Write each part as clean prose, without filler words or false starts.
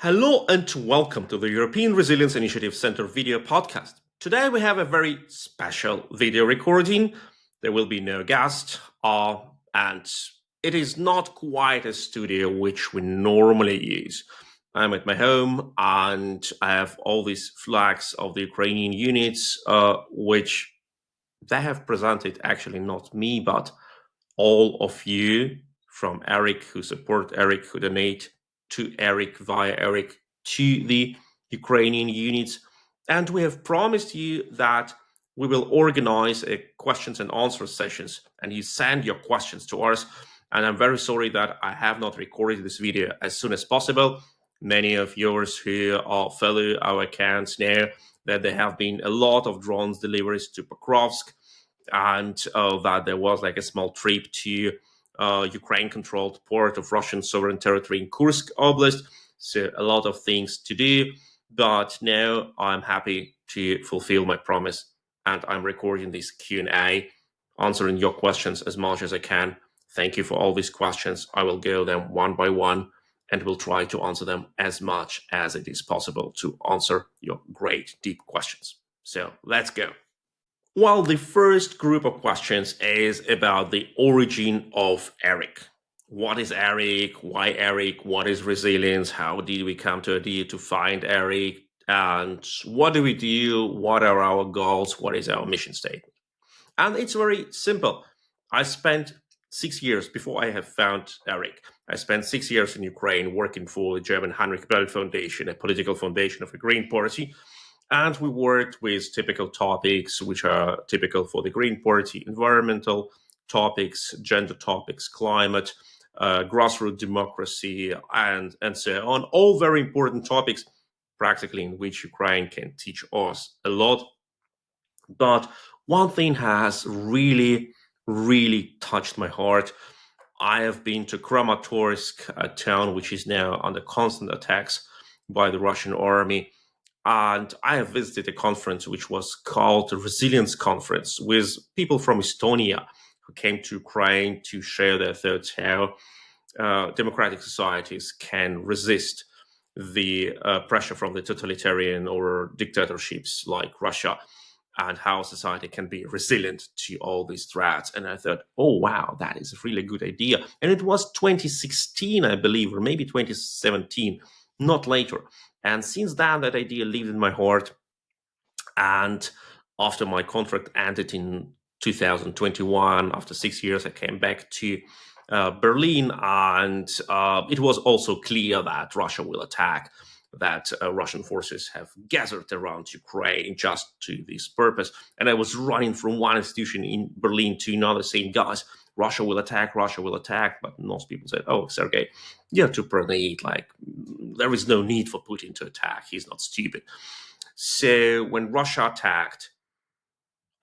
Hello and welcome to the European Resilience Initiative Center video podcast. Today we have a very special video recording. There will be no guest, and it is not quite a studio which we normally use. I'm at my home and I have all these flags of the Ukrainian units, which they have presented, actually not me, but all of you, from Eric, who support Eric, who donate to Eric via Eric to the Ukrainian units. And we have promised you that we will organize a questions and answers sessions, and you send your questions to us. And I'm very sorry that I have not recorded this video as soon as possible. Many of yours who follow our accounts know that there have been a lot of drones deliveries to Pokrovsk, and that there was like a small trip to Ukraine-controlled port of Russian sovereign territory in Kursk Oblast. So a lot of things to do, but now I'm happy to fulfill my promise, and I'm recording this Q&A, answering your questions as much as I can. Thank you for all these questions. I will go them one by one, and will try to answer them as much as it is possible to answer your great deep questions. So let's go. Well, the first group of questions is about the origin of Eric. What is Eric? Why Eric? What is resilience? How did we come to the idea to find Eric? And what do we do? What are our goals? What is our mission statement? And it's very simple. I spent 6 years before I have found Eric. I spent 6 years in Ukraine working for the German Heinrich Böll Foundation, a political foundation of the Green Party. And we worked with typical topics which are typical for the Green Party: environmental topics, gender topics, climate, grassroots democracy, and so on. All very important topics, practically, in which Ukraine can teach us a lot. But one thing has really, really touched my heart. I have been to Kramatorsk, a town which is now under constant attacks by the Russian army. And I have visited a conference which was called the Resilience Conference, with people from Estonia who came to Ukraine to share their thoughts how democratic societies can resist the pressure from the totalitarian or dictatorships like Russia, and how society can be resilient to all these threats. And I thought, oh, wow, that is a really good idea. And it was 2016, I believe, or maybe 2017, not later. And since then, that idea lived in my heart. And after my contract ended in 2021, after 6 years, I came back to Berlin. And it was also clear that Russia will attack, that Russian forces have gathered around Ukraine just to this purpose. And I was running from one institution in Berlin to another saying, guys, Russia will attack, Russia will attack. But most people said, oh, Sergej, you're too paranoid. Like, there is no need for Putin to attack. He's not stupid. So when Russia attacked,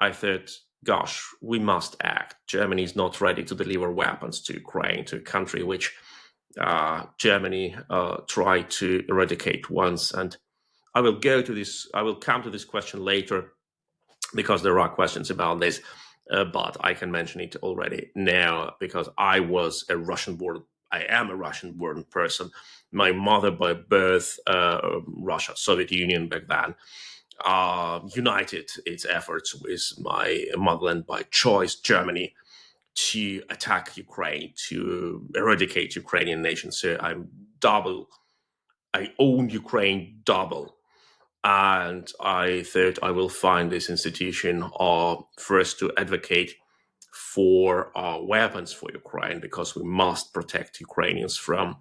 I thought, gosh, we must act. Germany is not ready to deliver weapons to Ukraine, to a country which Germany tried to eradicate once. And I will come to this question later, because there are questions about this. But I can mention it already now, because I am a Russian-born person. My mother by birth, Russia, Soviet Union back then, united its efforts with my motherland by choice, Germany, to attack Ukraine, to eradicate Ukrainian nation. So I own Ukraine double. And I thought I will find this institution first to advocate for weapons for Ukraine, because we must protect Ukrainians from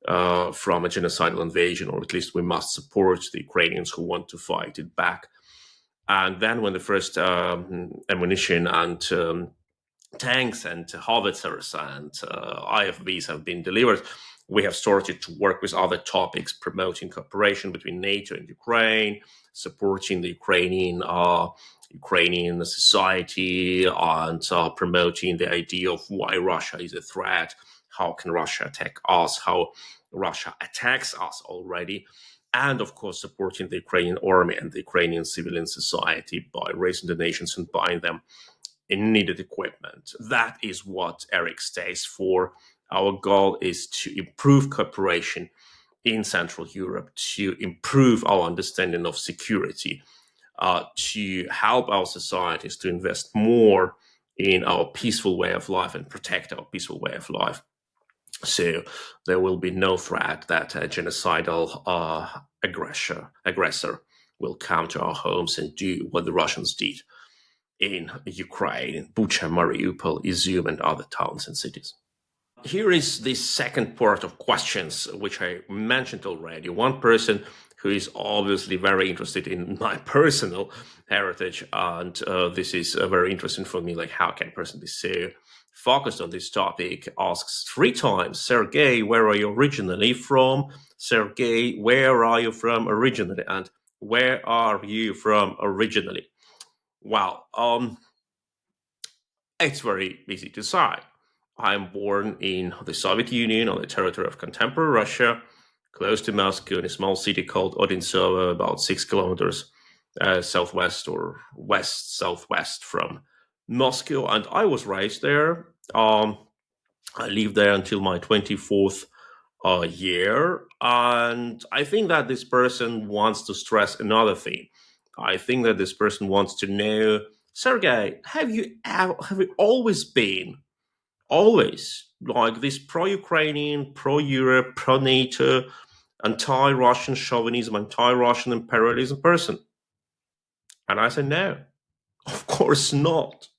a genocidal invasion, or at least we must support the Ukrainians who want to fight it back. And then when the first ammunition and tanks and howitzers and IFVs have been delivered, we have started to work with other topics, promoting cooperation between NATO and Ukraine, supporting the Ukrainian society, and promoting the idea of why Russia is a threat, how can Russia attack us, how Russia attacks us already, and of course supporting the Ukrainian army and the Ukrainian civilian society by raising donations and buying them in needed equipment. That is what Eric stands for. Our goal is to improve cooperation in Central Europe to improve our understanding of security, to help our societies to invest more in our peaceful way of life and protect our peaceful way of life. So there will be no threat that a genocidal aggressor will come to our homes and do what the Russians did in Ukraine, in Bucha, Mariupol, Izum, and other towns and cities. Here is the second part of questions, which I mentioned already. One person who is obviously very interested in my personal heritage, and this is very interesting for me, like how can a person be so focused on this topic, asks 3 times, Sergej, where are you originally from? Sergej, where are you from originally? And where are you from originally? Well, it's very easy to say. I'm born in the Soviet Union on the territory of contemporary Russia, close to Moscow, in a small city called Odintsovo, about 6 kilometers southwest or west-southwest from Moscow. And I was raised there. I lived there until my 24th year. And I think that this person wants to stress another thing. I think that this person wants to know, Sergej, have you always been like this pro-Ukrainian, pro-Europe, pro-NATO, anti-Russian chauvinism, anti-Russian imperialism person? And I said, no, of course not.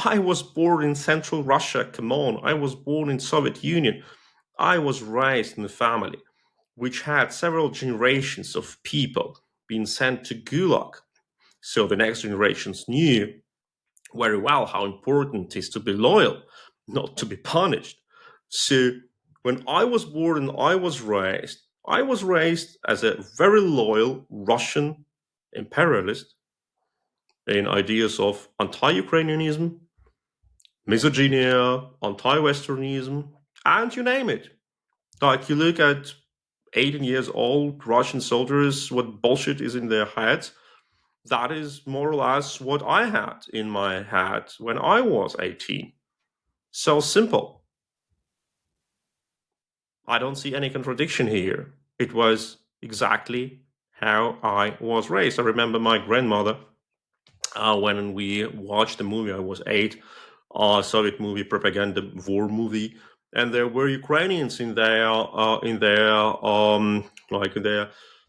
I was born in Central Russia, come on. I was born in Soviet Union. I was raised in a family which had several generations of people being sent to Gulag. So the next generations knew very well how important it is to be loyal, not to be punished. So when I was born and I was raised as a very loyal Russian imperialist in ideas of anti-Ukrainianism, misogyny, anti-Westernism, and you name it. Like you look at 18 years old Russian soldiers, what bullshit is in their heads. That is more or less what I had in my head when I was 18. So simple. I don't see any contradiction here. It was exactly how I was raised. I remember my grandmother, when we watched the movie, I was 8, Soviet movie, propaganda war movie, and there were Ukrainians in their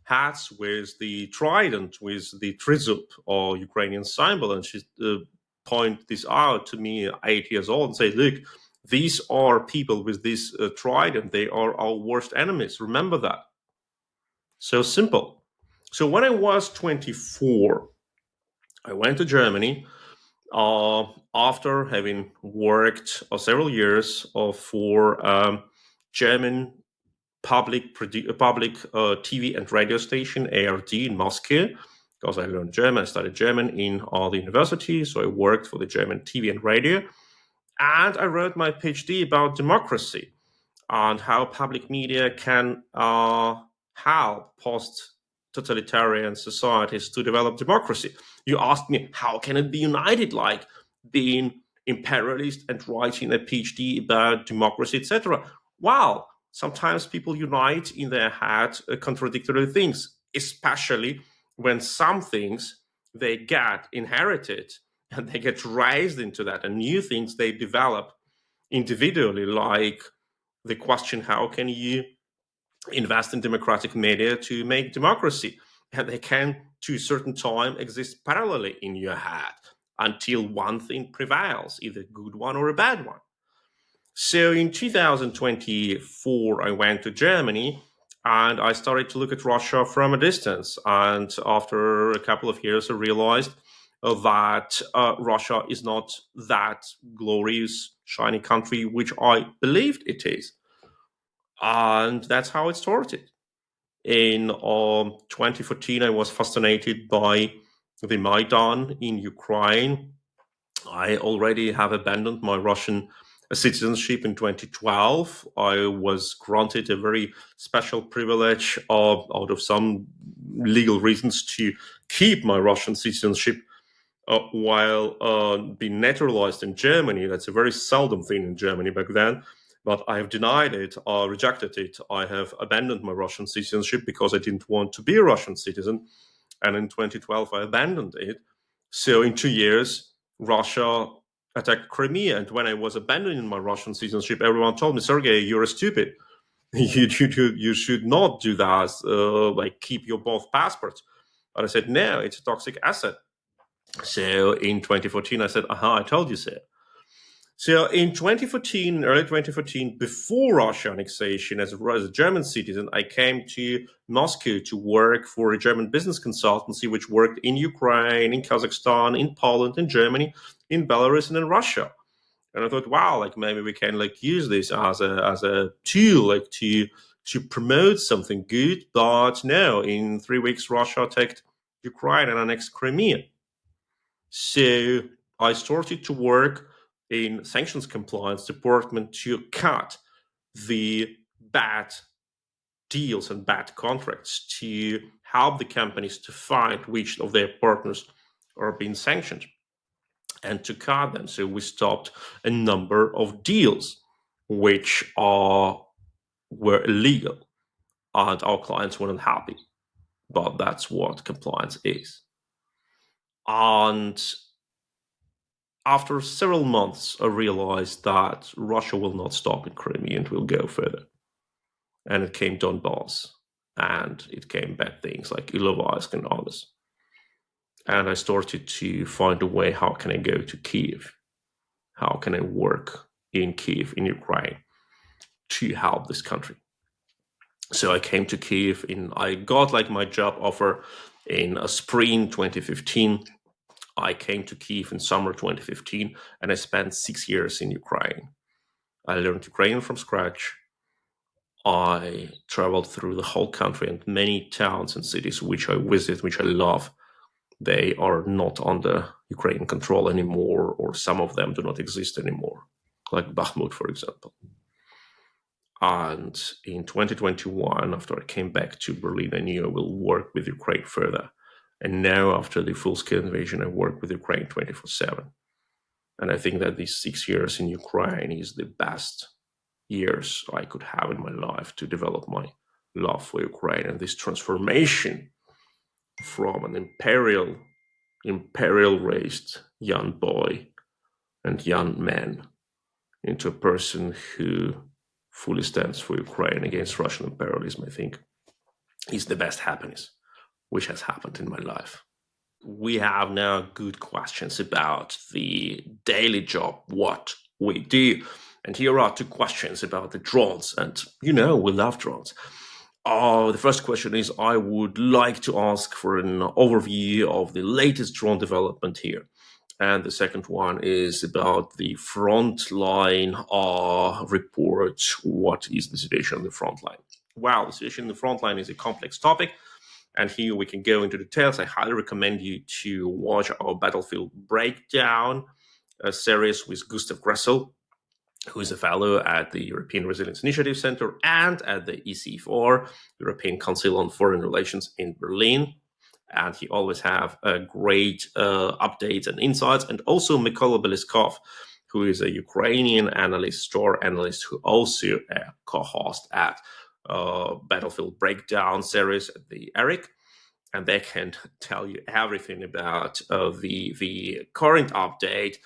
hats with the trident, with the trizub or Ukrainian symbol, and she pointed this out to me, 8 years old, and said, "Look, these are people with this trident. They are our worst enemies. Remember that." So simple. So when I was 24, I went to Germany after having worked several years for German public TV and radio station, ARD, in Moscow, because I learned German. I studied German in the university, so I worked for the German TV and radio. And I wrote my PhD about democracy and how public media can help post-totalitarian societies to develop democracy. You asked me, how can it be united, like being imperialist and writing a PhD about democracy, etc.? Well, sometimes people unite in their head contradictory things, especially when some things they get inherited and they get raised into that, and new things they develop individually, like the question, how can you invest in democratic media to make democracy? And they can, to a certain time, exist parallelly in your head until one thing prevails, either a good one or a bad one. So in 2024, I went to Germany and I started to look at Russia from a distance. And after a couple of years, I realized that Russia is not that glorious, shiny country which I believed it is. And that's how it started. In 2014, I was fascinated by the Maidan in Ukraine. I already have abandoned my Russian citizenship in 2012. I was granted a very special privilege out of some legal reasons to keep my Russian citizenship while being naturalized in Germany. That's a very seldom thing in Germany back then. But I have denied it, or rejected it. I have abandoned my Russian citizenship because I didn't want to be a Russian citizen. And in 2012, I abandoned it. So in 2 years, Russia attacked Crimea. And when I was abandoning my Russian citizenship, everyone told me, Sergej, you're stupid. You should not do that, like keep your both passports. But I said, no, it's a toxic asset. So in 2014, I said, aha, I told you so. So in 2014, early 2014, before Russia annexation, as a German citizen, I came to Moscow to work for a German business consultancy, which worked in Ukraine, in Kazakhstan, in Poland, in Germany, in Belarus, and in Russia. And I thought, wow, like maybe we can like use this as a tool, like to promote something good. But no, in 3 weeks, Russia attacked Ukraine and annexed Crimea. So I started to work in sanctions compliance department to cut the bad deals and bad contracts, to help the companies to find which of their partners are being sanctioned and to cut them. So we stopped a number of deals which were illegal, and our clients weren't happy. But that's what compliance is. And after several months, I realized that Russia will not stop in Crimea and will go further. And it came Donbass, and it came bad things like Ilovaisk and others. And I started to find a way, how can I go to Kiev? How can I work in Kiev, in Ukraine, to help this country? So I came to Kiev, I got like my job offer in spring 2015. I came to Kiev in summer 2015, and I spent 6 years in Ukraine. I learned Ukrainian from scratch. I traveled through the whole country, and many towns and cities which I visit, which I love, they are not under Ukrainian control anymore, or some of them do not exist anymore, like Bakhmut, for example. And in 2021, after I came back to Berlin, I knew I will work with Ukraine further. And now, after the full-scale invasion, I work with Ukraine 24/7. And I think that these 6 years in Ukraine is the best years I could have in my life to develop my love for Ukraine, and this transformation from an imperial-raised young boy and young man into a person who fully stands for Ukraine against Russian imperialism, I think, is the best happiness which has happened in my life. We have now good questions about the daily job, what we do. And here are 2 questions about the drones. And we love drones. The first question is, I would like to ask for an overview of the latest drone development here. And the second one is about the frontline report. What is the situation on the frontline? Well, the situation in the frontline is a complex topic, and here we can go into details. I highly recommend you to watch our Battlefield Breakdown series with Gustav Gressel, who is a fellow at the European Resilience Initiative Center and at the EC4, European Council on Foreign Relations in Berlin. And he always have great updates and insights. And also Mykola Beliskov, who is a Ukrainian analyst, Starr analyst, who also co-host at Battlefield Breakdown series at the ERIC. And they can tell you everything about the current update.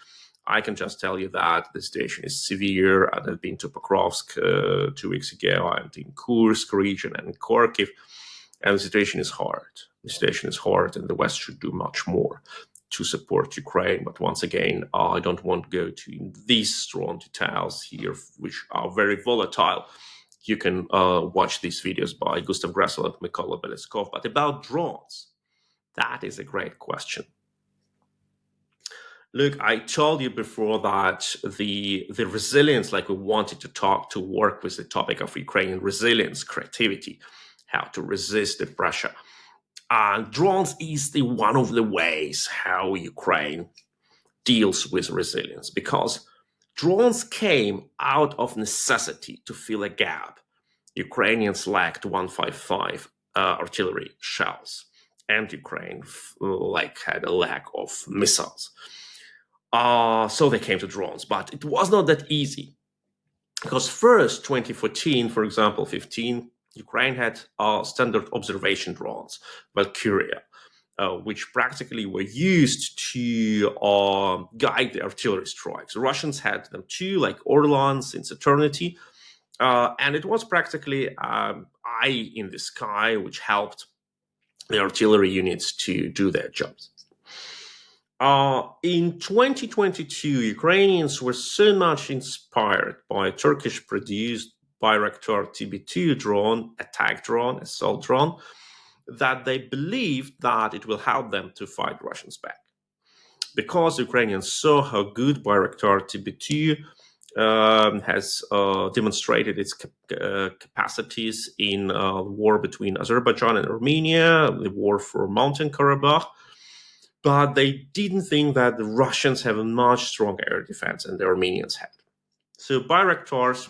I can just tell you that the situation is severe. I've been to Pokrovsk 2 weeks ago, and in Kursk region and in Kharkiv, and the situation is hard. The situation is hard, and the West should do much more to support Ukraine. But once again, I don't want to go to these strong details here, which are very volatile. You can watch these videos by Gustav Gressel and Mykola Beliskov. But about drones, that is a great question. Look, I told you before that the resilience, like we wanted to work with the topic of Ukrainian resilience, creativity, how to resist the pressure. And drones is one of the ways how Ukraine deals with resilience, because drones came out of necessity to fill a gap. Ukrainians lacked 155 artillery shells, and Ukraine had a lack of missiles. So they came to drones, but it was not that easy. Because first, 2014, for example, 15, Ukraine had standard observation drones, Valkyria, which practically were used to guide the artillery strikes. The Russians had them too, like Orlan since eternity. And it was practically eye in the sky, which helped the artillery units to do their jobs. In 2022, Ukrainians were so much inspired by Turkish-produced Bayraktar TB2 drone, attack drone, assault drone, that they believed that it will help them to fight Russians back. Because Ukrainians saw how good Bayraktar TB2 has demonstrated its capacities in war between Azerbaijan and Armenia, the war for Mountain Karabakh, but they didn't think that the Russians have a much stronger air defense than the Armenians had. So Bayraktars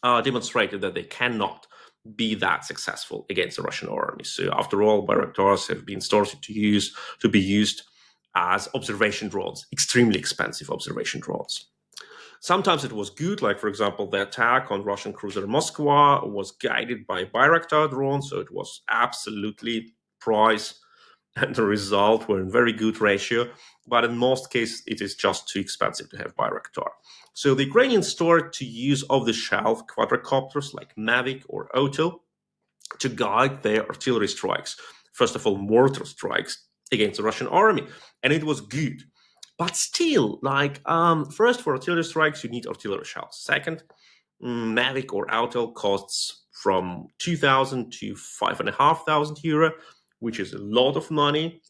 demonstrated that they cannot be that successful against the Russian army. So after all, Bayraktars have been started to be used as observation drones, extremely expensive observation drones. Sometimes it was good, like for example, the attack on Russian cruiser Moskva was guided by Bayraktar drone, so it was absolutely price and the result were in very good ratio, but in most cases it is just too expensive to have Bayraktar. So the Ukrainians started to use off-the-shelf quadricopters like Mavic or Oto to guide their artillery strikes. First of all, mortar strikes against the Russian army, and it was good. But still, first for artillery strikes, you need artillery shells. Second, Mavic or Auto costs from 2,000 to 5,500 euro, which is a lot of money.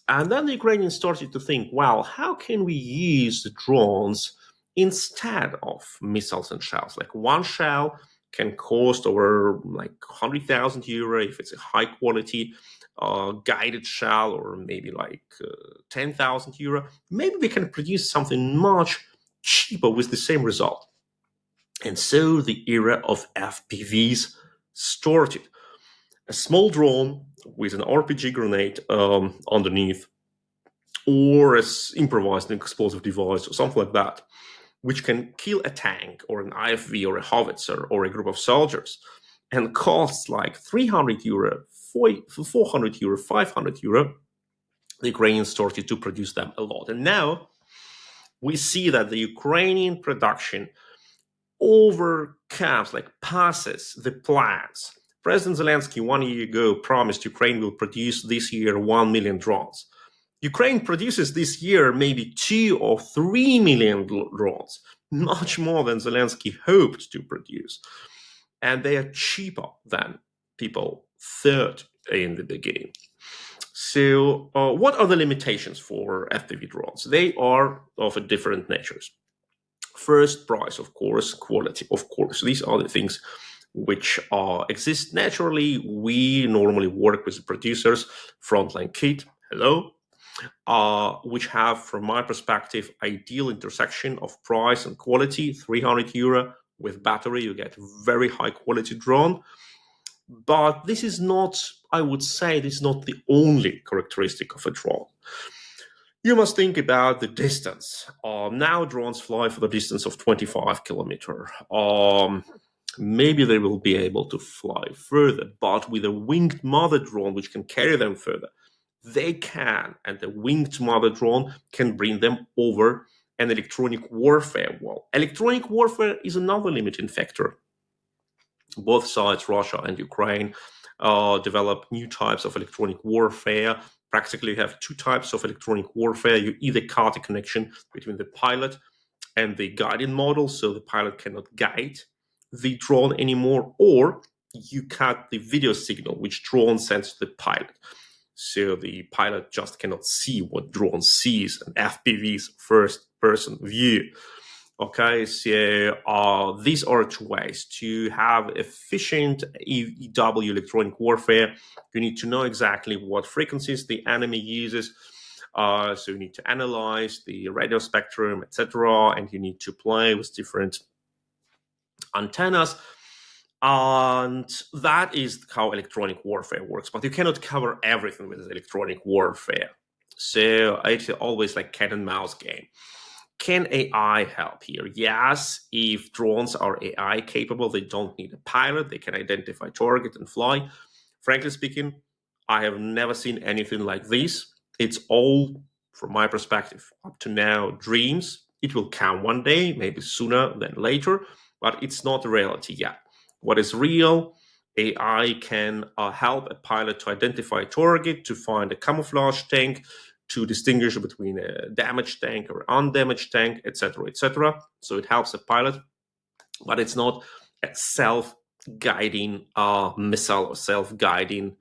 And then the Ukrainians started to think, well, how can we use the drones instead of missiles and shells? Like one shell can cost over like 100,000 euro if it's a high quality guided shell, or maybe like 10,000 euro. Maybe we can produce something much cheaper with the same result. And so the era of FPVs started. A small drone with an RPG grenade underneath, or an improvised explosive device or something like that, which can kill a tank or an IFV or a howitzer or a group of soldiers, and costs like 300 euro, 400 euro, 500 euro. The Ukrainians started to produce them a lot. And now we see that the Ukrainian production overcomes, passes the plans. President Zelensky 1 year ago promised Ukraine will produce this year 1 million drones. Ukraine produces this year maybe 2 or 3 million drones, much more than Zelensky hoped to produce. And they are cheaper than people thought in the beginning. So what are the limitations for FPV drones? They are of a different natures. First, price, of course. Quality, of course. These are the things which exist naturally. We normally work with the producers, Frontline Kit, hello, which have, from my perspective, ideal intersection of price and quality. 300 euro with battery, you get very high quality drone. But this is not, I would say, this is not the only characteristic of a drone. You must think about the distance. Now drones fly for the distance of 25 kilometers. Maybe they will be able to fly further, but with a winged mother drone which can carry them further, they can, and the winged mother drone can bring them over an electronic warfare wall. Electronic warfare is another limiting factor. Both sides, Russia and Ukraine, develop new types of electronic warfare. Practically, you have two types of electronic warfare. You either cut a connection between the pilot and the guiding model, so the pilot cannot guide the drone anymore, or you cut the video signal which drone sends to the pilot. So the pilot just cannot see what drone sees, an FPV's first-person view. Okay, so these are two ways to have efficient EW electronic warfare. You need to know exactly what frequencies the enemy uses. So you need to analyze the radio spectrum, etc., and you need to play with different antennas. And that is how electronic warfare works. But you cannot cover everything with electronic warfare. So it's always like cat and mouse game. can AI help here? Yes, if drones are AI capable, they don't need a pilot, they can identify target and fly. Frankly speaking, I have never seen anything like this. It's all, from my perspective, up to now, dreams. It will come one day, maybe sooner than later, but it's not a reality yet. What is real? AI can help a pilot to identify a target, to find a camouflage tank, to distinguish between a damaged tank or undamaged tank, etc., etc. So it helps a pilot, but it's not a self-guiding missile or self-guiding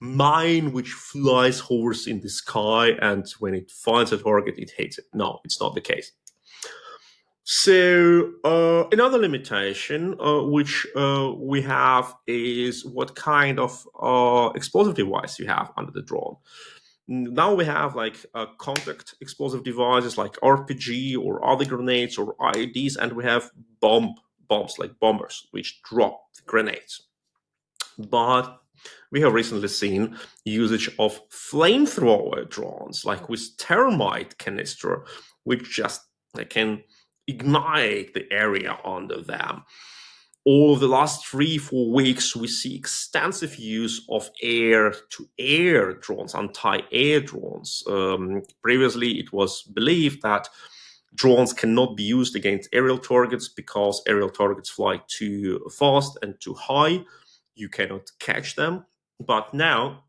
mine which flies, hovers in the sky, and when it finds a target, it hits it. No, it's not the case. So another limitation which we have is what kind of explosive device you have under the drone. Now we have like contact explosive devices like RPG or other grenades or IEDs, and we have bombs like bombers which drop grenades. But we have recently seen usage of flamethrower drones, like with thermite canister, which just can ignite the area under them. Over the last 3-4 weeks, we see extensive use of air-to-air drones, anti-air drones. Previously, it was believed that drones cannot be used against aerial targets because aerial targets fly too fast and too high. You cannot catch them. But now,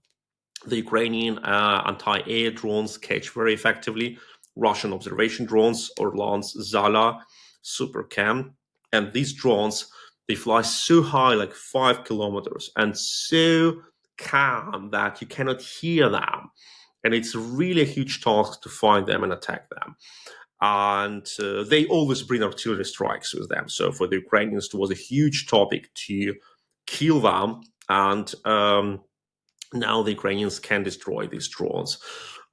the Ukrainian anti-air drones catch very effectively Russian observation drones, Orlan's Zala, Supercam, and these drones, they fly so high, like 5 kilometers, and so calm that you cannot hear them. And it's really a huge task to find them and attack them. And they always bring artillery strikes with them. So for the Ukrainians, it was a huge topic to kill them. And now the Ukrainians can destroy these drones.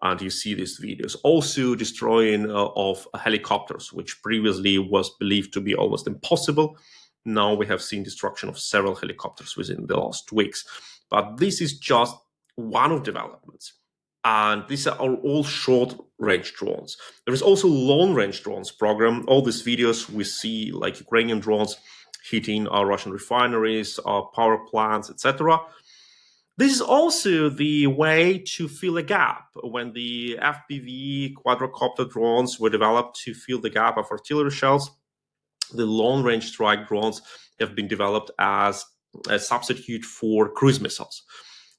And you see these videos. Also destroying of helicopters, which previously was believed to be almost impossible. Now we have seen destruction of several helicopters within the last weeks. But this is just one of developments. And these are all short-range drones. There is also long-range drones program. All these videos we see, like Ukrainian drones hitting our Russian refineries, our power plants, etc. This is also the way to fill a gap. When the FPV quadrocopter drones were developed to fill the gap of artillery shells, the long-range strike drones have been developed as a substitute for cruise missiles.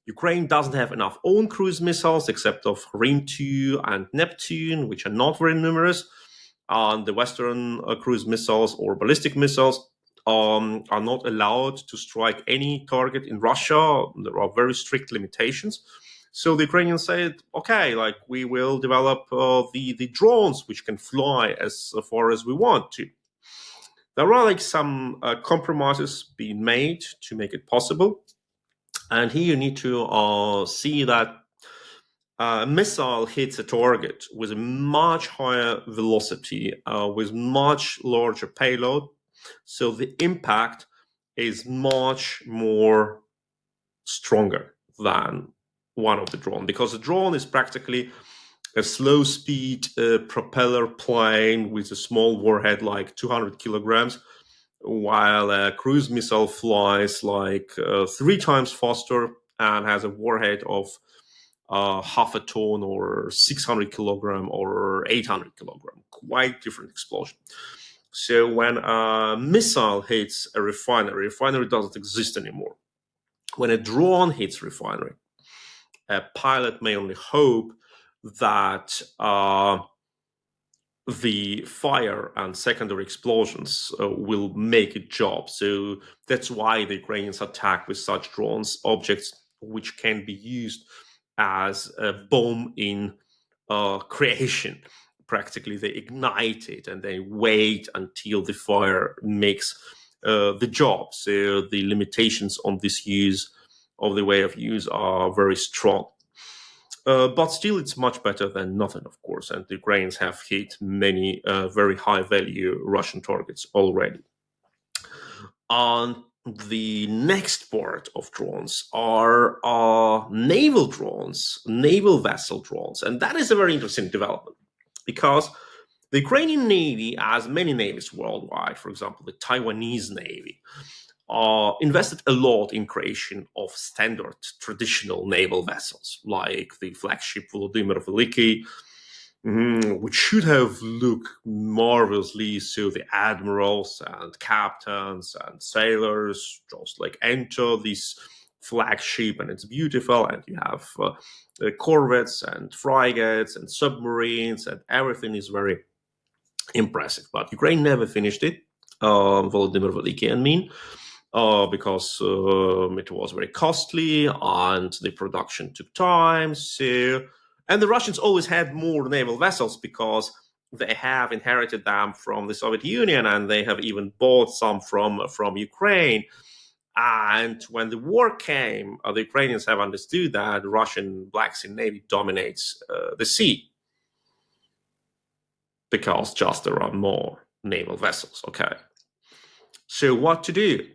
Ukraine doesn't have enough own cruise missiles except of Rim 2 and Neptune, which are not very numerous. And the Western cruise missiles or ballistic missiles are not allowed to strike any target in Russia. There are very strict limitations. So the Ukrainians said, okay, like we will develop the drones which can fly as far as we want to. There are like some compromises being made to make it possible. And here you need to see that a missile hits a target with a much higher velocity, with much larger payload. So the impact is much more stronger than one of the drone, because a drone is practically a slow speed propeller plane with a small warhead like 200 kilograms, while a cruise missile flies like 3 times faster and has a warhead of half a ton or 600 kilogram or 800 kilogram. Quite different explosion. So when a missile hits a refinery doesn't exist anymore. When a drone hits a refinery, a pilot may only hope that the fire and secondary explosions will make a job. So that's why the Ukrainians attack with such drones, objects which can be used as a bomb in creation. Practically, they ignite it and they wait until the fire makes the job. So the limitations on this use of the way of use are very strong. But still, it's much better than nothing, of course. And the Ukrainians have hit many very high-value Russian targets already. On the next part of drones are naval drones, naval vessel drones. And that is a very interesting development, because The Ukrainian Navy, as many navies worldwide, for example, the Taiwanese Navy, invested a lot in creation of standard traditional naval vessels, like the flagship Volodymyr Veliky, which should have looked marvelously. So the admirals and captains and sailors just like enter this flagship, and it's beautiful, and you have corvettes and frigates and submarines, and everything is very impressive. But Ukraine never finished it, Volodymyr Veliky and mean, because it was very costly and the production took time. So, and the Russians always had more naval vessels because they have inherited them from the Soviet Union, and they have even bought some from Ukraine. And when the war came, the Ukrainians have understood that the Russian Black Sea Navy dominates the sea, because just there are more naval vessels. Okay. So what to do?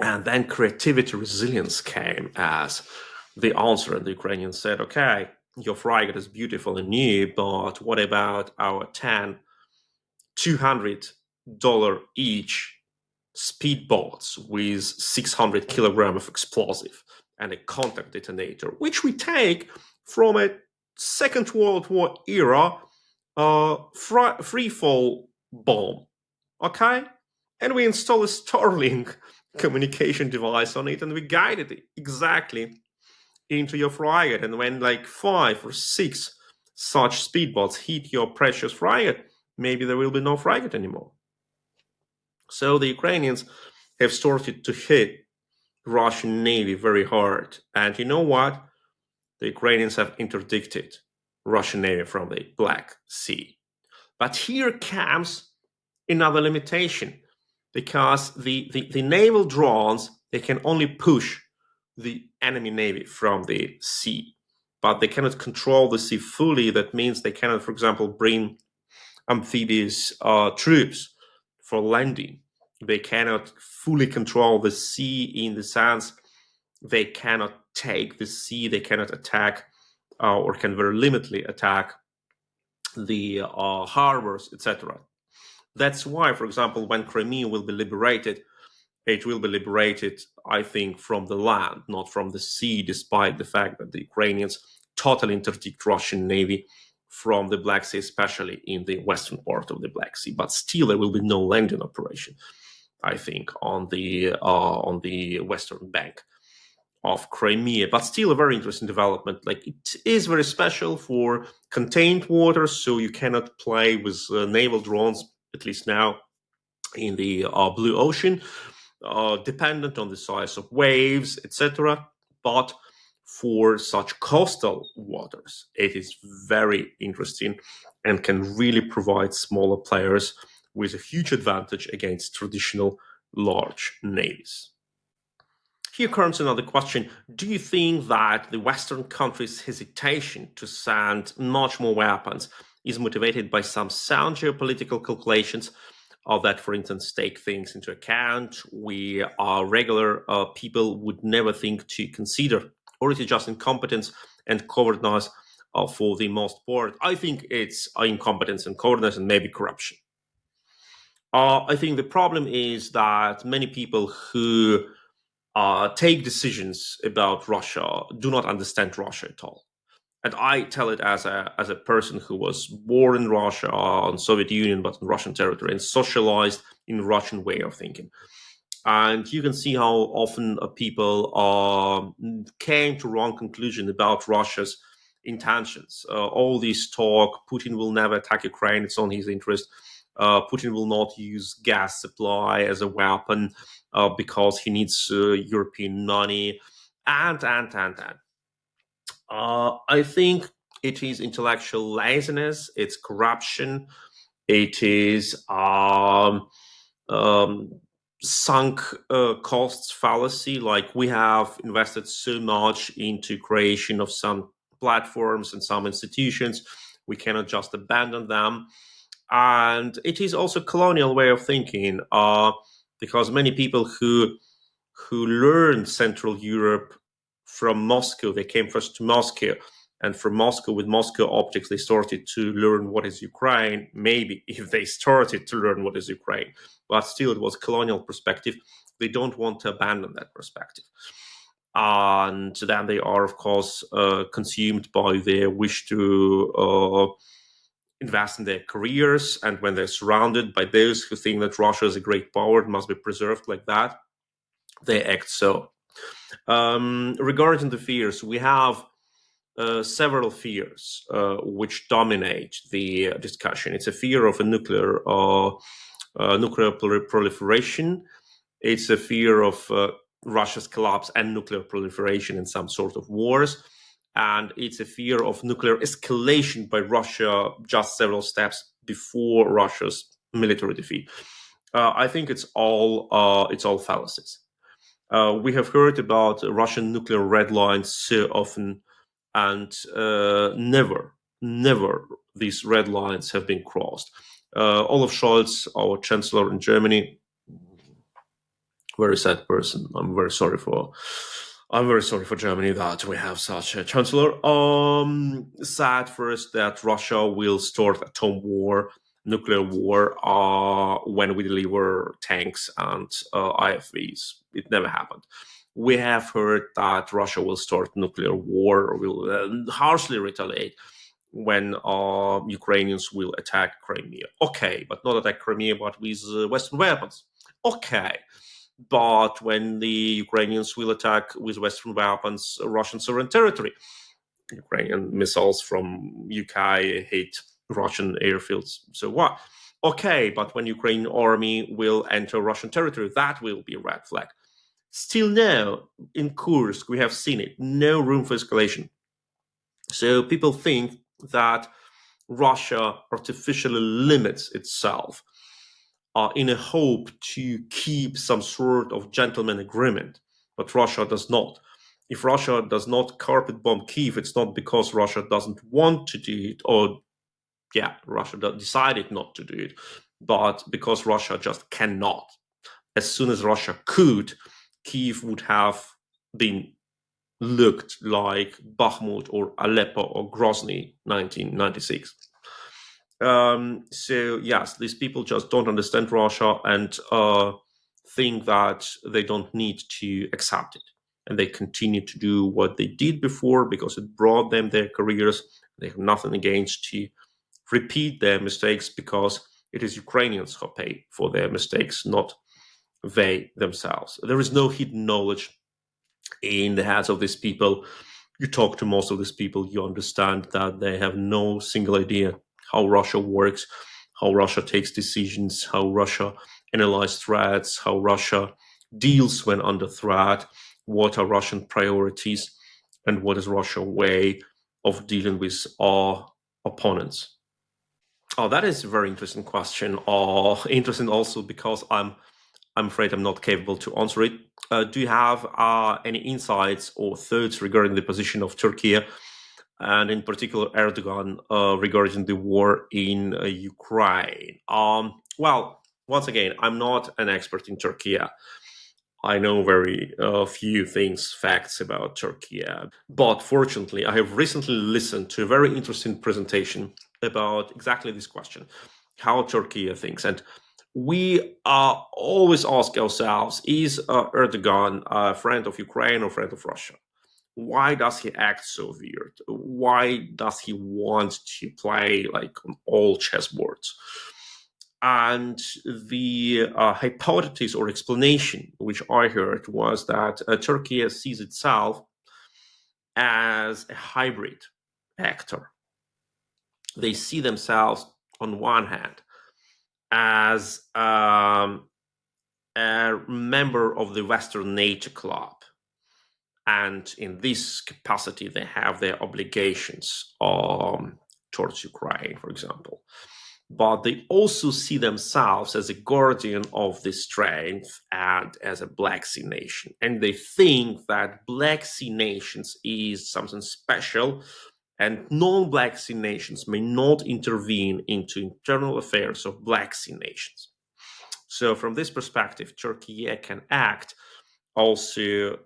And then creativity, resilience came as the answer. And the Ukrainians said, okay, your frigate is beautiful and new, but what about our 10 $200 each speedboats with 600 kilograms of explosive and a contact detonator, which we take from a Second World War era free fall bomb, okay? And we install a Starlink communication device on it, and we guided it exactly into your frigate. And when like 5 or 6 such speedboats hit your precious frigate, maybe there will be no frigate anymore. So the Ukrainians have started to hit Russian Navy very hard. And you know what? The Ukrainians have interdicted Russian Navy from the Black Sea. But here comes another limitation, because the naval drones, they can only push the enemy navy from the sea, but they cannot control the sea fully. That means they cannot, for example, bring amphibious troops for landing. They cannot fully control the sea in the sense they cannot take the sea, they cannot attack or can very limitedly attack the harbors, etc. That's why, for example, when Crimea will be liberated, it will be liberated, I think, from the land, not from the sea, despite the fact that the Ukrainians totally interdict Russian Navy from the Black Sea, especially in the western part of the Black Sea. But still, there will be no landing operation, I think, on the western bank of Crimea. But still a very interesting development. Like, it is very special for contained waters, so you cannot play with naval drones, at least now, in the blue ocean, dependent on the size of waves, etc. But for such coastal waters, it is very interesting and can really provide smaller players with a huge advantage against traditional large navies. Here comes another question. Do you think that the Western countries' hesitation to send much more weapons is motivated by some sound geopolitical calculations, that, for instance, take things into account we regular people would never think to consider, or is it just incompetence and cowardness for the most part? I think it's incompetence and cowardness and maybe corruption. I think the problem is that many people who take decisions about Russia do not understand Russia at all. And I tell it as a person who was born in Russia, in Soviet Union, but in Russian territory, and socialized in Russian way of thinking. And you can see how often people came to wrong conclusion about Russia's intentions. All this talk, Putin will never attack Ukraine, it's on his interest. Putin will not use gas supply as a weapon because he needs European money, and. I think it is intellectual laziness, it's corruption, it is sunk costs fallacy. Like, we have invested so much into creation of some platforms and some institutions, we cannot just abandon them. And it is also colonial way of thinking, because many people who learned Central Europe from Moscow, they came first to Moscow, And from Moscow, with Moscow optics, they started to learn what is Ukraine. Maybe if they started to learn what is Ukraine, but still it was colonial perspective. They don't want to abandon that perspective. And then they are, of course, consumed by their wish to invest in their careers. And when they're surrounded by those who think that Russia is a great power, it must be preserved like that, they act so. Regarding the fears, we have several fears which dominate the discussion. It's a fear of a nuclear proliferation. It's a fear of Russia's collapse and nuclear proliferation in some sort of wars. And it's a fear of nuclear escalation by Russia just several steps before Russia's military defeat. I think it's all fallacies. We have heard about Russian nuclear red lines so often, and never these red lines have been crossed. Olaf Scholz, our chancellor in Germany, very sad person. I'm very sorry for Germany that we have such a chancellor. Said first that Russia will start nuclear war, when we deliver tanks and IFVs. It never happened. We have heard that Russia will start nuclear war, or will harshly retaliate when Ukrainians will attack Crimea. Okay, but not attack Crimea, but with Western weapons. Okay. But when the Ukrainians will attack with Western weapons Russian sovereign territory, Ukrainian missiles from UK hit Russian airfields, so what? Okay, but when Ukrainian army will enter Russian territory, that will be a red flag. Still no, in Kursk, we have seen it, no room for escalation. So people think that Russia artificially limits itself in a hope to keep some sort of gentleman agreement, but Russia does not. If Russia does not carpet bomb Kyiv, it's not because Russia doesn't want to do it, or Russia decided not to do it, but because Russia just cannot. As soon as Russia could, Kyiv would have been looked like Bakhmut or Aleppo or Grozny 1996. So yes, these people just don't understand Russia and think that they don't need to accept it. And they continue to do what they did before because it brought them their careers. They have nothing against to repeat their mistakes because it is Ukrainians who pay for their mistakes, not they themselves. There is no hidden knowledge in the heads of these people. You talk to most of these people, you understand that they have no single idea how Russia works, how Russia takes decisions, how Russia analyzes threats, how Russia deals when under threat, what are Russian priorities, and what is Russia's way of dealing with our opponents. Oh, that is a very interesting question. Interesting also because I'm afraid I'm not capable to answer it. Do you have any insights or thoughts regarding the position of Turkey, and in particular Erdogan, regarding the war in Ukraine? Well, once again, I'm not an expert in Turkey. I know very few facts about Turkey. But fortunately, I have recently listened to a very interesting presentation about exactly this question, how Turkey thinks. And we always ask ourselves, is Erdogan a friend of Ukraine or friend of Russia? Why does he act so weird? Why does he want to play like on all chessboards? And the hypothesis or explanation which I heard was that Turkey sees itself as a hybrid actor. They see themselves on one hand as a member of the Western NATO club, and in this capacity they have their obligations towards Ukraine, for example. But they also see themselves as a guardian of this strength and as a Black Sea nation. And they think that Black Sea nations is something special, and non-Black Sea nations may not intervene into internal affairs of Black Sea nations. So from this perspective, Turkey can act also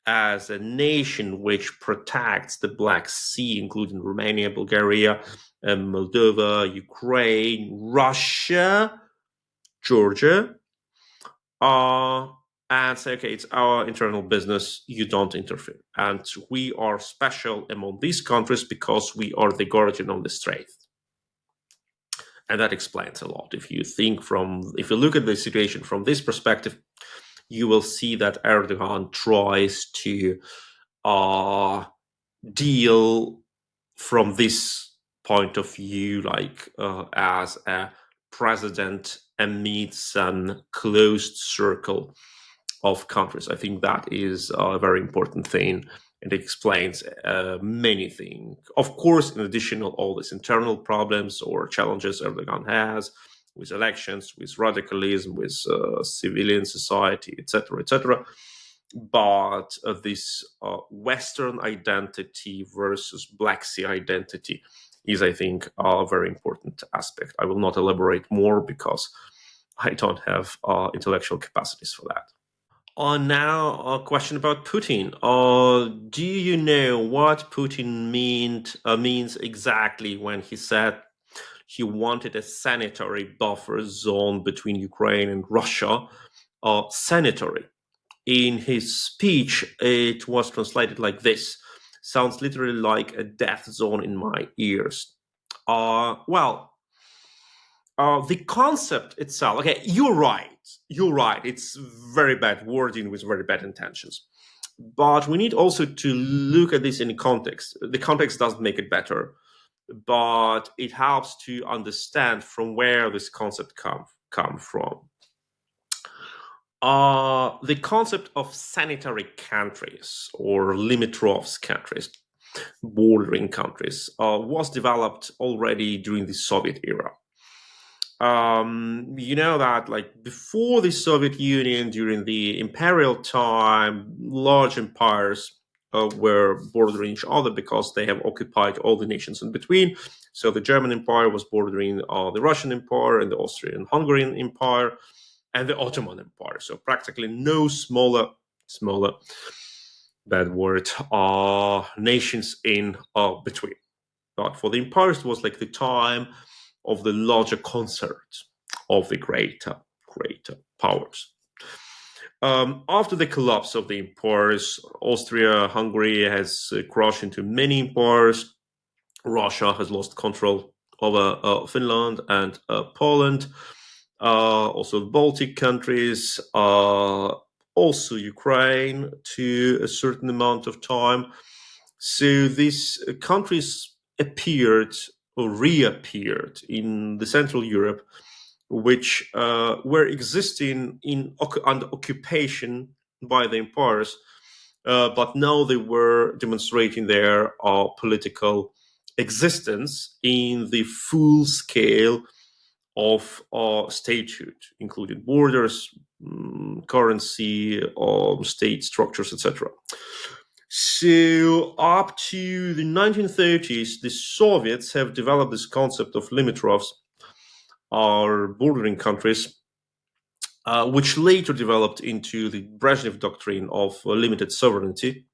as a nation which protects the Black Sea, including Romania, Bulgaria, Moldova, Ukraine, Russia, Georgia, and say, okay, it's our internal business, you don't interfere. And we are special among these countries because we are the guardian of the strait. And that explains a lot. If you look at the situation from this perspective, you will see that Erdogan tries to deal from this point of view, like as a president amidst some closed circle of countries. I think that is a very important thing, and it explains many things. Of course, in addition to all these internal problems or challenges Erdogan has with elections, with radicalism, with civilian society, etc., etc. But this Western identity versus Black Sea identity is, I think, a very important aspect. I will not elaborate more because I don't have intellectual capacities for that. Now, a question about Putin. Do you know what Putin means exactly when he said he wanted a sanitary buffer zone between Ukraine and Russia? Sanitary. In his speech, it was translated like this. Sounds literally like a death zone in my ears. The concept itself, okay, you're right. It's very bad wording with very bad intentions. But we need also to look at this in context. The context doesn't make it better, but it helps to understand from where this concept come from. The concept of sanitary countries or limitroffs countries, bordering countries, was developed already during the Soviet era. You know that, like, before the Soviet Union, during the imperial time, large empires were bordering each other because they have occupied all the nations in between. So the German Empire was bordering the Russian Empire and the Austrian-Hungarian Empire and the Ottoman Empire. So practically no smaller, bad word, nations in between. But for the empires, it was like the time of the larger concert of the greater powers. After the collapse of the empires, Austria-Hungary has crashed into many empires. Russia has lost control over Finland and Poland. Also the Baltic countries, also Ukraine to a certain amount of time. So these countries appeared or reappeared in the Central Europe, which were existing under occupation by the empires, but now they were demonstrating their political existence in the full scale of statehood, including borders, currency, state structures, etc. So up to the 1930s, the Soviets have developed this concept of limitroffs, or bordering countries, which later developed into the Brezhnev doctrine of limited sovereignty,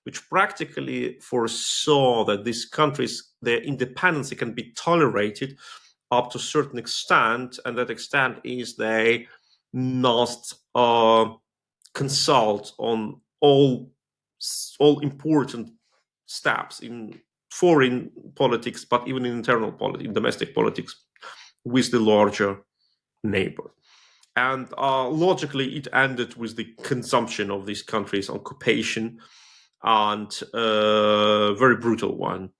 which practically foresaw that these countries, their independence can be tolerated up to a certain extent, and that extent is they must consult on all important steps in foreign politics, but even in internal politics, in domestic politics, with the larger neighbor. And logically, it ended with the consumption of these countries, occupation, and a very brutal one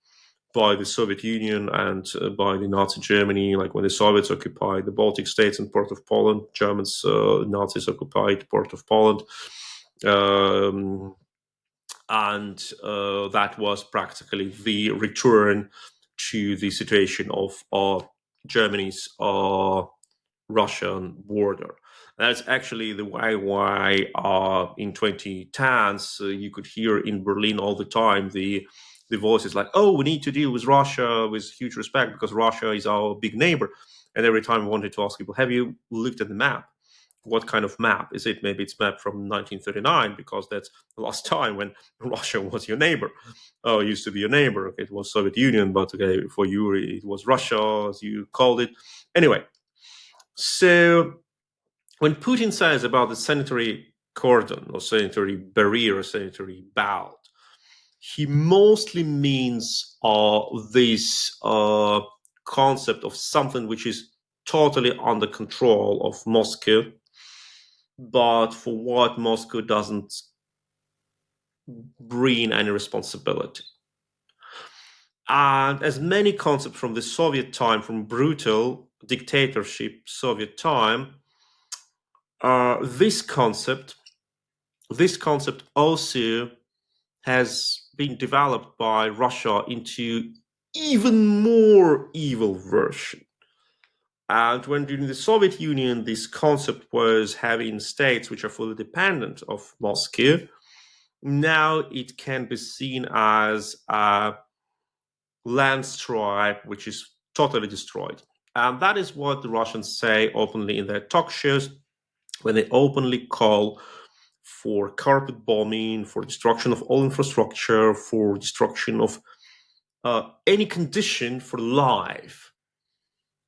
by the Soviet Union and by the Nazi Germany. Like when the Soviets occupied the Baltic states and part of Poland, Germans, Nazis occupied part of Poland. And that was practically the return to the situation of Germany's Russian border. That's actually the why in 2010s you could hear in Berlin all the time the voices like, oh, we need to deal with Russia with huge respect because Russia is our big neighbor. And every time I wanted to ask people, have you looked at the map? what kind of map is it? Maybe it's map from 1939, because that's the last time when Russia was your neighbor. Oh, it used to be your neighbor. It was Soviet Union, but okay, for you it was Russia, as you called it. Anyway, so when Putin says about the sanitary cordon or sanitary barrier or sanitary belt, he mostly means this concept of something which is totally under control of Moscow, but for what Moscow doesn't bring any responsibility. And as many concepts from the Soviet time, from brutal dictatorship Soviet time, this concept also has been developed by Russia into even more evil version. And when during the Soviet Union, this concept was having states which are fully dependent of Moscow, now it can be seen as a land stripe which is totally destroyed. And that is what the Russians say openly in their talk shows, when they openly call for carpet bombing, for destruction of all infrastructure, for destruction of any condition for life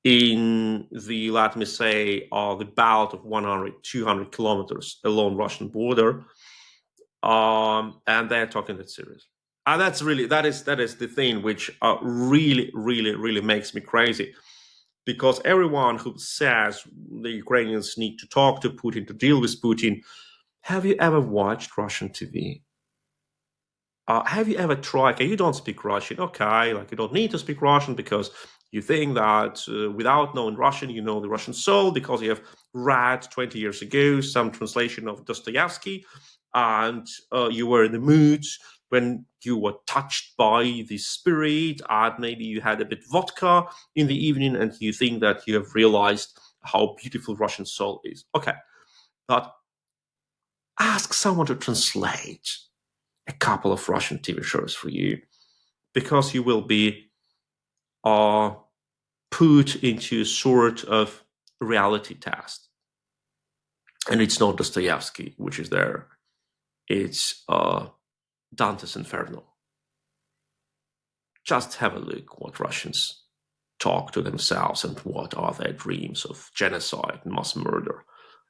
in the, let me say, the belt of 100, 200 kilometers along Russian border. And they're talking that serious. And that is the thing which really makes me crazy, because everyone who says the Ukrainians need to talk to Putin, to deal with Putin, have you ever watched Russian TV? Have you ever tried? Okay, you don't speak Russian, okay, like you don't need to speak Russian because you think that without knowing Russian, you know the Russian soul, because you have read 20 years ago some translation of Dostoevsky, and you were in the mood when you were touched by the spirit, and maybe you had a bit vodka in the evening, and you think that you have realized how beautiful Russian soul is. Okay, but ask someone to translate a couple of Russian TV shows for you, because you will be put into a sort of reality test. And it's not Dostoevsky which is there, it's Dante's Inferno. Just have a look what Russians talk to themselves and what are their dreams of genocide, mass murder,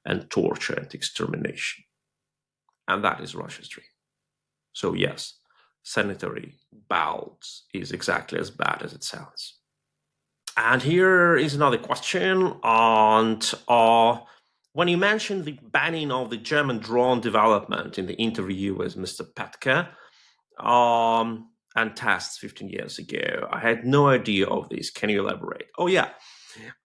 and torture and extermination. And that is Russia's dream. So yes, sanitary belts is exactly as bad as it sounds. And here is another question. And when you mentioned the banning of the German drone development in the interview with Mr. Petka and tests 15 years ago, I had no idea of this. Can you elaborate? Oh, yeah.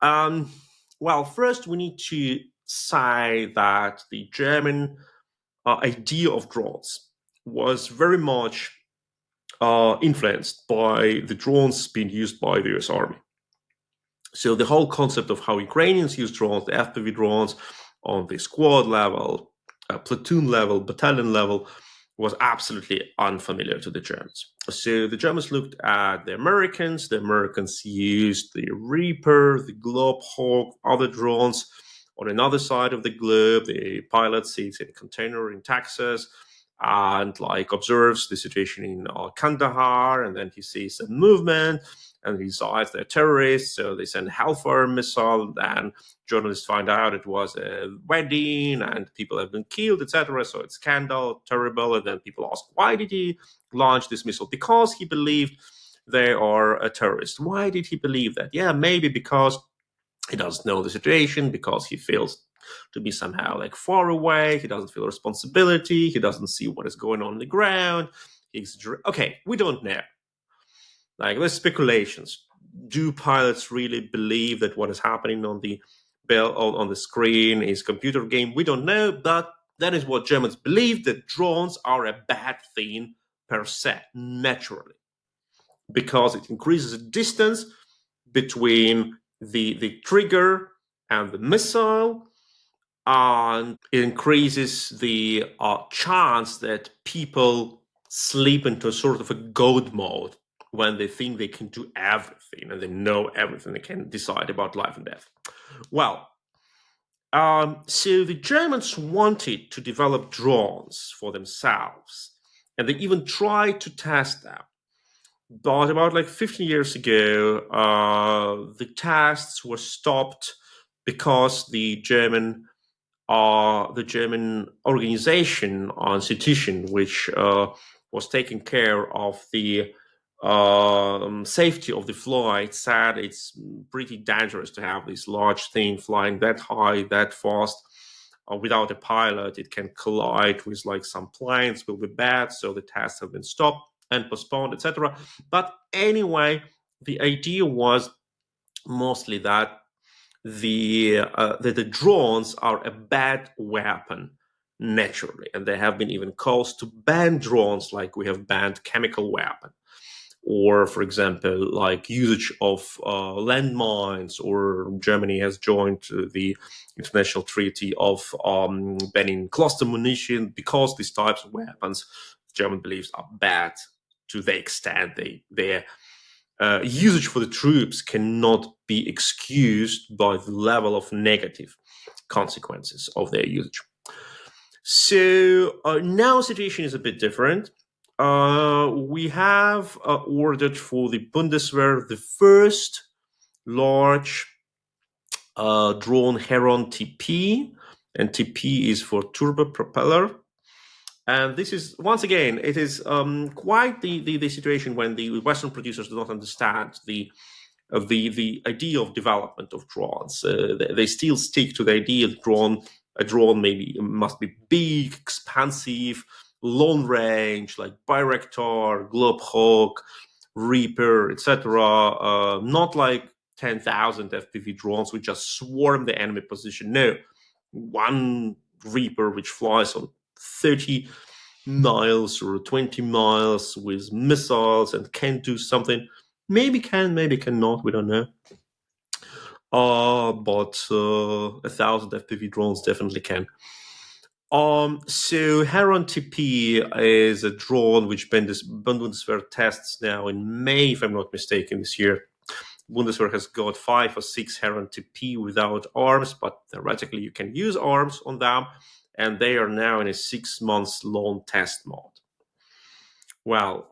Well, first we need to say that the German idea of drones was very much influenced by the drones being used by the US Army. So the whole concept of how Ukrainians use drones, the FPV drones on the squad level, platoon level, battalion level, was absolutely unfamiliar to the Germans. So the Germans looked at the Americans used the Reaper, the Globehawk, other drones. On another side of the globe, the pilot sits in a container in Texas and like observes the situation in Kandahar, and then he sees a movement and he decides they're terrorists, so they send Hellfire missile, and journalists find out it was a wedding and people have been killed, etc. So it's scandal, terrible, and then people ask, why did he launch this missile? Because he believed they are a terrorist. Why did he believe that? Yeah, maybe because he doesn't know the situation, because he feels to be somehow like far away, he doesn't feel responsibility, he doesn't see what is going on the ground. Okay, we don't know. Like, there's speculations. Do pilots really believe that what is happening on the on the screen is computer game? We don't know, but that is what Germans believe, that drones are a bad thing per se, naturally, because it increases the distance between the trigger and the missile, and it increases the chance that people slip into a sort of a god mode when they think they can do everything and they know everything, they can decide about life and death. Well, So the Germans wanted to develop drones for themselves, and they even tried to test them. But about like 15 years ago, the tests were stopped because the German organization or institution which was taking care of the safety of the flight said it's pretty dangerous to have this large thing flying that high, that fast, without a pilot. It can collide with like some planes, will be bad. So the tests have been stopped and postponed, etc. But anyway, the idea was mostly that the drones are a bad weapon naturally, and there have been even calls to ban drones, like we have banned chemical weapon, or for example, like usage of landmines, or Germany has joined the international treaty of banning cluster munition, because these types of weapons German believes are bad to the extent their usage for the troops cannot be excused by the level of negative consequences of their usage. So now situation is a bit different. We have ordered for the Bundeswehr the first large drone Heron TP, and TP is for turbo propeller. And this is, once again, it is quite the situation when the Western producers do not understand the idea of development of drones. They still stick to the idea that a drone maybe must be big, expansive, long range, like Bayraktar, Globehawk, Reaper, etc. Not like 10,000 FPV drones which just swarm the enemy position. No, one Reaper which flies on 30 miles or 20 miles with missiles and can do something. Maybe can, maybe cannot, we don't know. But 1,000 FPV drones definitely can. So Heron TP is a drone which Bundeswehr tests now in May, if I'm not mistaken, this year. Bundeswehr has got 5 or 6 Heron TP without arms, but theoretically you can use arms on them, and they are now in a 6 months long test mode. Well,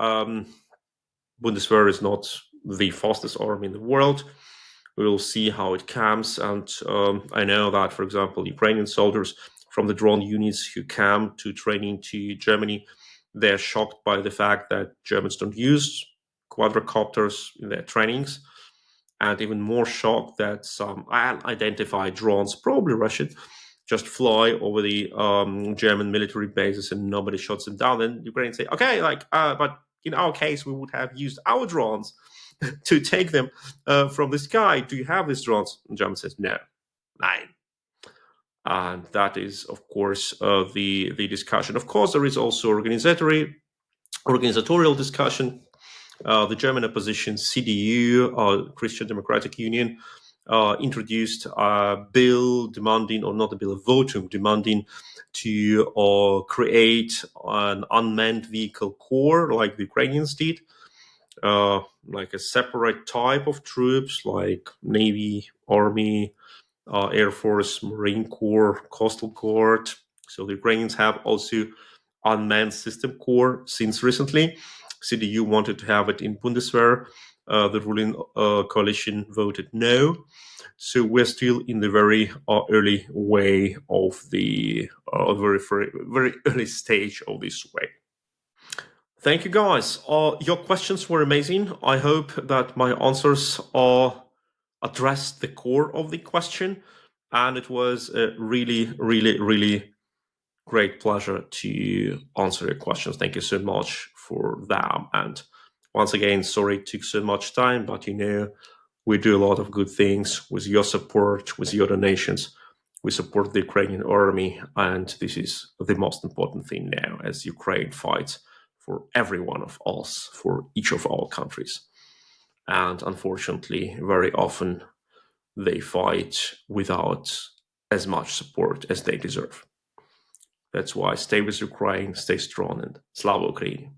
Bundeswehr is not the fastest army in the world. We will see how it comes, and I know that, for example, Ukrainian soldiers from the drone units who come to training to Germany, they're shocked by the fact that Germans don't use quadricopters in their trainings, and even more shocked that some unidentified drones, probably Russian, just fly over the German military bases and nobody shuts them down. Then Ukrainians say, okay, but in our case, we would have used our drones to take them from the sky. Do you have these drones? And German says, no, nine. And that is, of course, the discussion. Of course, there is also organizatorial discussion. The German opposition, CDU, Christian Democratic Union, introduced a bill demanding, or not a bill, a votum demanding to create an unmanned vehicle corps like the Ukrainians did, like a separate type of troops like Navy, Army, Air Force, Marine Corps, Coastal Guard. So the Ukrainians have also unmanned system corps since recently. CDU wanted to have it in Bundeswehr. The ruling coalition voted no. So we're still in the very early way of the very early stage of this way. Thank you, guys. Your questions were amazing. I hope that my answers addressed the core of the question, and it was a really, really, really great pleasure to answer your questions. Thank you so much for them. And once again, sorry it took so much time, but we do a lot of good things with your support, with your donations. We support the Ukrainian army, and this is the most important thing now as Ukraine fights for every one of us, for each of our countries. And unfortunately, very often they fight without as much support as they deserve. That's why stay with Ukraine, stay strong, and Slava Ukraini.